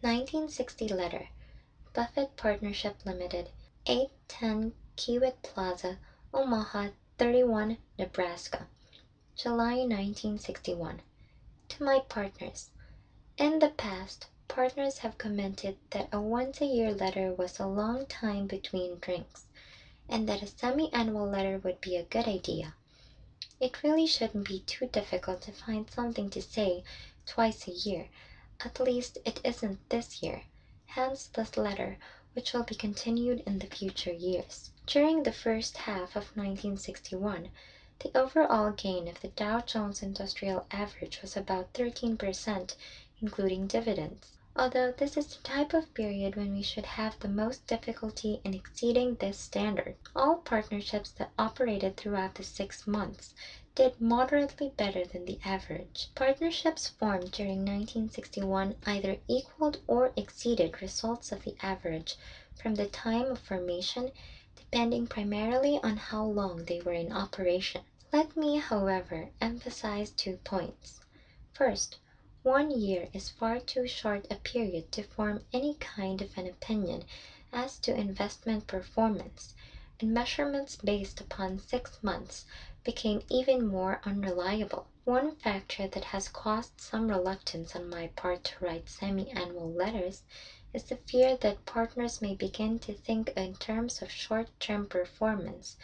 1960 letter, Buffett Partnership Limited, 810 Kiewit Plaza, Omaha 31, Nebraska, July 1961. To my partners. In the past, partners have commented that a once-a-year letter was a long time between drinks, and that a semi-annual letter would be a good idea. It really shouldn't be too difficult to find something to say twice a year. At least it isn't this year. Hence this letter, which will be continued in the future years. During the first half of 1961, the overall gain of the Dow Jones Industrial Average was about 13%, including dividends. Although this is the type of period when we should have the most difficulty in exceeding this standard, all partnerships that operated throughout the 6 months did moderately better than the average. Partnerships formed during 1961 either equaled or exceeded results of the average from the time of formation, depending primarily on how long they were in operation. Let me, however, emphasize 2 points. First, 1 year is far too short a period to form any kind of an opinion as to investment performance, and measurements based upon 6 months became even more unreliable. One factor that has caused some reluctance on my part to write semi-annual letters is the fear that partners may begin to think in terms of short-term performance,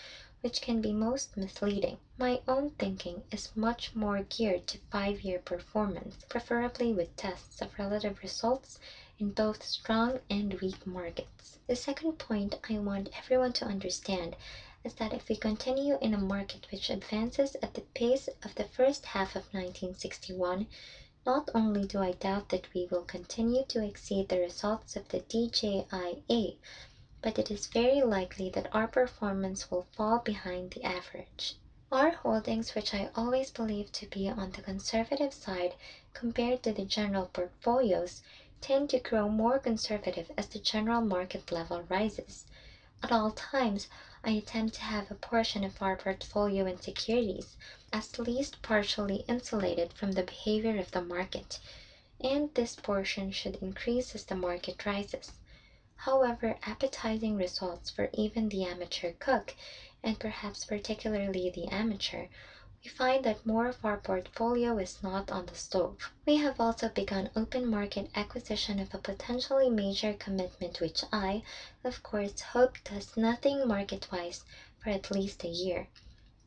which can be most misleading. My own thinking is much more geared to 5-year performance, preferably with tests of relative results in both strong and weak markets. The second point I want everyone to understand is that if we continue in a market which advances at the pace of the first half of 1961, not only do I doubt that we will continue to exceed the results of the DJIA, but it is very likely that our performance will fall behind the average. Our holdings, which I always believe to be on the conservative side compared to the general portfolios, tend to grow more conservative as the general market level rises. At all times, I attempt to have a portion of our portfolio in securities, at least partially insulated from the behavior of the market, and this portion should increase as the market rises. However appetizing results for even the amateur cook, and perhaps particularly the amateur, we find that more of our portfolio is not on the stove. We have also begun open market acquisition of a potentially major commitment which I, of course, hope does nothing market-wise for at least a year.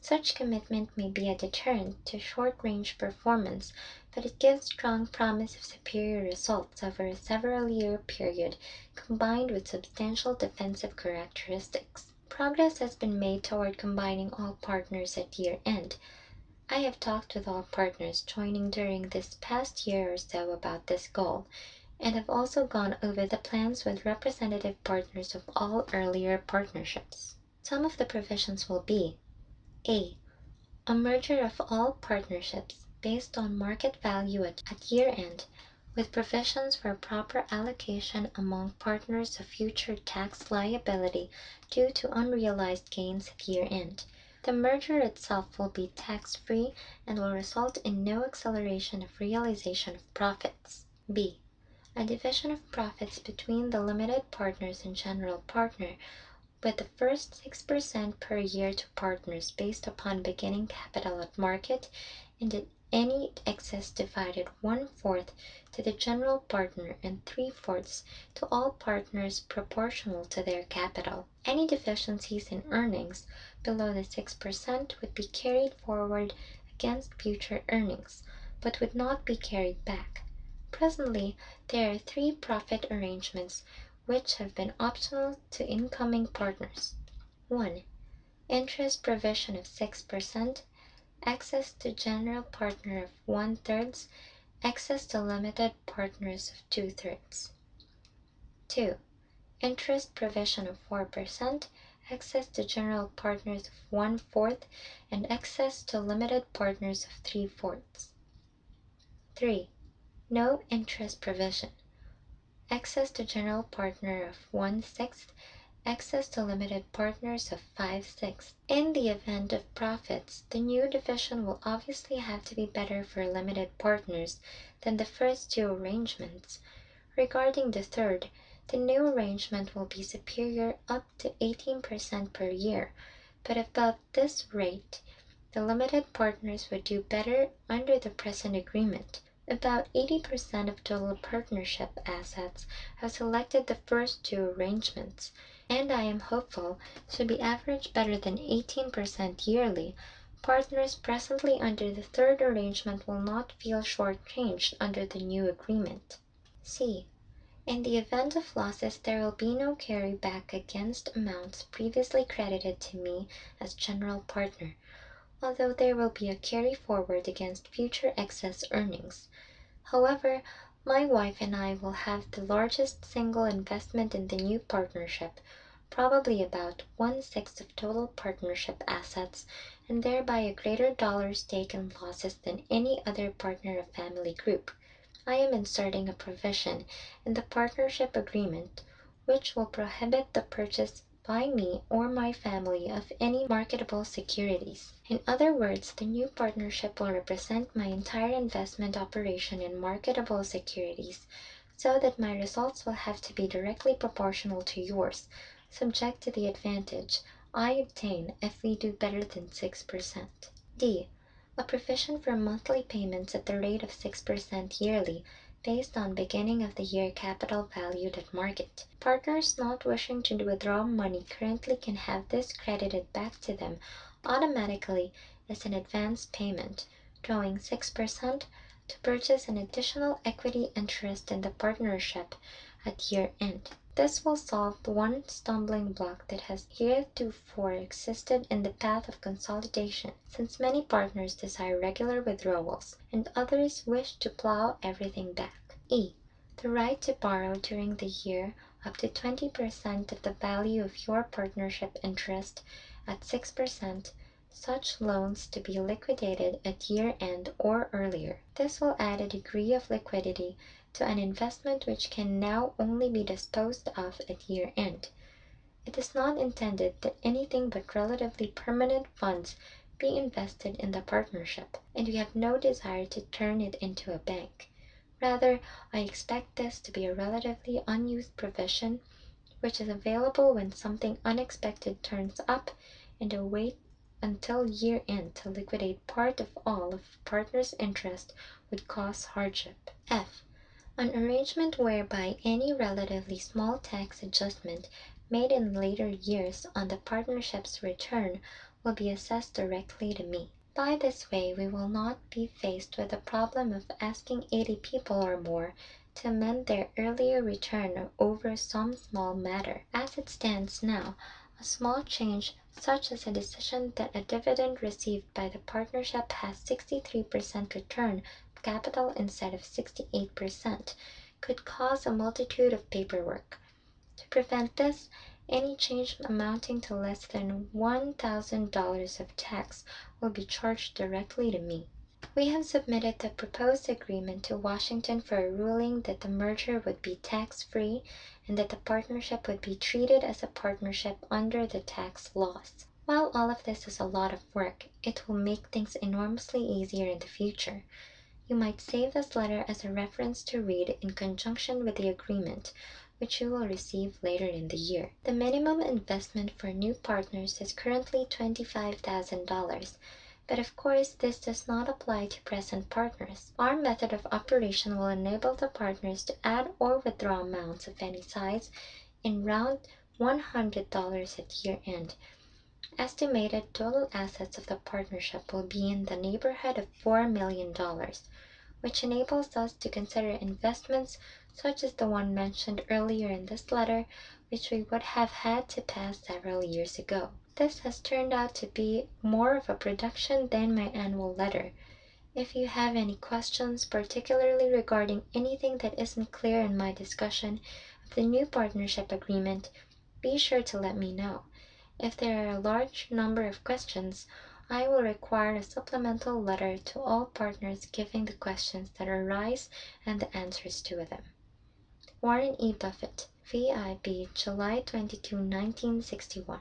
Such commitment may be a deterrent to short-range performance, but it gives strong promise of superior results over a several-year period combined with substantial defensive characteristics. Progress has been made toward combining all partners at year-end. I have talked with all partners joining during this past year or so about this goal, and have also gone over the plans with representative partners of all earlier partnerships. Some of the provisions will be: A. A merger of all partnerships based on market value at year-end, with provisions for proper allocation among partners of future tax liability due to unrealized gains at year-end. The merger itself will be tax-free and will result in no acceleration of realization of profits. B. A division of profits between the limited partners and general partner, with the first 6% per year to partners based upon beginning capital at market, and any excess divided 1/4 to the general partner and 3/4 to all partners proportional to their capital. Any deficiencies in earnings below the 6% would be carried forward against future earnings, but would not be carried back. Presently, there are 3 profit arrangements which have been optional to incoming partners. 1. Interest provision of 6%, access to general partner of 1/3, access to limited partners of 2/3. 2. Interest provision of 4%, access to general partners of 1/4, and access to limited partners of 3/4. 3. No interest provision, access to general partner of 1/6, access to limited partners of 5/6. In the event of profits, the new division will obviously have to be better for limited partners than the first 2 arrangements. Regarding the third, the new arrangement will be superior up to 18% per year, but above this rate, the limited partners would do better under the present agreement. About 80% of total partnership assets have selected the first two arrangements, and I am hopeful should be averaged better than 18% yearly. Partners presently under the third arrangement will not feel shortchanged under the new agreement. C. In the event of losses, there will be no carryback against amounts previously credited to me as general partner, although there will be a carry forward against future excess earnings. However, my wife and I will have the largest single investment in the new partnership, probably about 1/6 of total partnership assets, and thereby a greater dollar stake in losses than any other partner of family group. I am inserting a provision in the partnership agreement which will prohibit the purchase by me or my family of any marketable securities. In other words, the new partnership will represent my entire investment operation in marketable securities, so that my results will have to be directly proportional to yours, subject to the advantage I obtain if we do better than 6%. D. A provision for monthly payments at the rate of 6% yearly, based on beginning of the year capital valued at market. Partners not wishing to withdraw money currently can have this credited back to them automatically as an advance payment, drawing 6% to purchase an additional equity interest in the partnership at year end. This will solve the one stumbling block that has heretofore existed in the path of consolidation, since many partners desire regular withdrawals, and others wish to plow everything back. E. The right to borrow during the year up to 20% of the value of your partnership interest at 6%, such loans to be liquidated at year end or earlier. This will add a degree of liquidity to an investment which can now only be disposed of at year end. It is not intended that anything but relatively permanent funds be invested in the partnership, and we have no desire to turn it into a bank. Rather, I expect this to be a relatively unused provision, which is available when something unexpected turns up, and a wait until year end to liquidate part of all of partners' interest would cause hardship. F. An arrangement whereby any relatively small tax adjustment made in later years on the partnership's return will be assessed directly to me. By this way, we will not be faced with the problem of asking 80 people or more to amend their earlier return over some small matter. As it stands now, a small change, such as a decision that a dividend received by the partnership has 63% return of capital instead of 68%, could cause a multitude of paperwork. To prevent this, any change amounting to less than $1,000 of tax will be charged directly to me. We have submitted the proposed agreement to Washington for a ruling that the merger would be tax-free and that the partnership would be treated as a partnership under the tax laws. While all of this is a lot of work, it will make things enormously easier in the future. You might save this letter as a reference to read in conjunction with the agreement, which you will receive later in the year. The minimum investment for new partners is currently $25,000. But of course, this does not apply to present partners. Our method of operation will enable the partners to add or withdraw amounts of any size in round $100 at year end. Estimated total assets of the partnership will be in the neighborhood of $4 million, which enables us to consider investments such as the one mentioned earlier in this letter, which we would have had to pass several years ago. This has turned out to be more of a production than my annual letter. If you have any questions, particularly regarding anything that isn't clear in my discussion of the new partnership agreement, be sure to let me know. If there are a large number of questions, I will require a supplemental letter to all partners giving the questions that arise and the answers to them. Warren E. Buffett, VIB, July 22, 1961.